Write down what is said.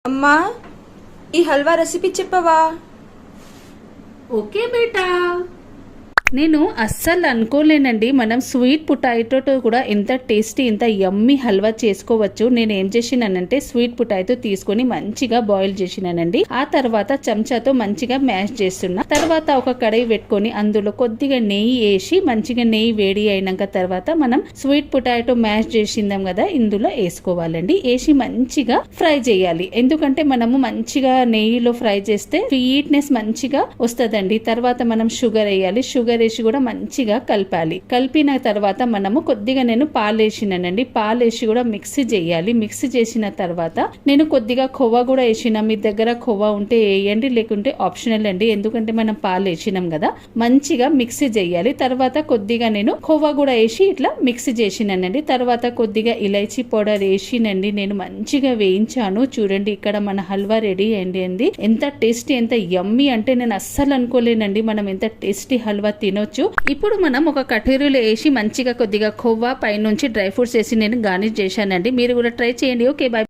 అమ్మా, ఈ హల్వా రెసిపీ చెప్పవా? ఓకే బేటా. నేను అస్సలు అనుకోలేనండి, మనం స్వీట్ పొటాటోతో కూడా ఎంత టేస్టీ, ఎంత యమ్మీ హల్వా చేసుకోవచ్చు. నేను ఏం చేసినానంటే స్వీట్ పొటాటో తీసుకొని మంచిగా బాయిల్ చేసినానండి. ఆ తర్వాత చెంచాతో మంచిగా మ్యాష్ చేస్తున్నా. తర్వాత ఒక కడాయి పెట్టుకొని అందులో కొద్దిగా నెయ్యి వేసి, మంచిగా నెయ్యి వేడి అయినాక తర్వాత మనం స్వీట్ పొటాటో మ్యాష్ చేసిందాం కదా, ఇందులో వేసుకోవాలండి. వేసి మంచిగా ఫ్రై చేయాలి. ఎందుకంటే మనము మంచిగా నెయ్యిలో ఫ్రై చేస్తే స్వీట్నెస్ మంచిగా వస్తుందండి. తర్వాత మనం షుగర్ వేయాలి. షుగర్ వేసి కూడా మంచిగా కలపాలి. కలిపిన తర్వాత మనము కొద్దిగా నేను పాలు వేసినానండి. పాలు వేసి కూడా మిక్సీ చేయాలి. మిక్సీ చేసిన తర్వాత నేను కొద్దిగా ఖోవా కూడా వేసిన. మీ దగ్గర ఖోవా ఉంటే వేయండి, లేకుంటే ఆప్షనల్ అండి. ఎందుకంటే మనం పాలు వేసినాం కదా. మంచిగా మిక్సీ చేయాలి. తర్వాత కొద్దిగా నేను ఖోవా కూడా వేసి ఇట్లా మిక్సీ చేసినానండి. తర్వాత కొద్దిగా ఇలైచీ పౌడర్ వేసినండి. నేను మంచిగా వేయించాను. చూడండి, ఇక్కడ మన హల్వా రెడీ అయింది. ఎంత టేస్టీ, ఎంత యమ్మీ అంటే నేను అస్సలు అనుకోలేనండి మనం ఎంత టేస్టీ హల్వా తినొచ్చు. ఇప్పుడు మనం ఒక కటోరీలో వేసి మంచిగా కొద్దిగా ఖోవా పైనుంచి డ్రై ఫ్రూట్స్ వేసి నేను గార్నిష్ చేశానండి. మీరు కూడా ట్రై చేయండి. Okay, bye.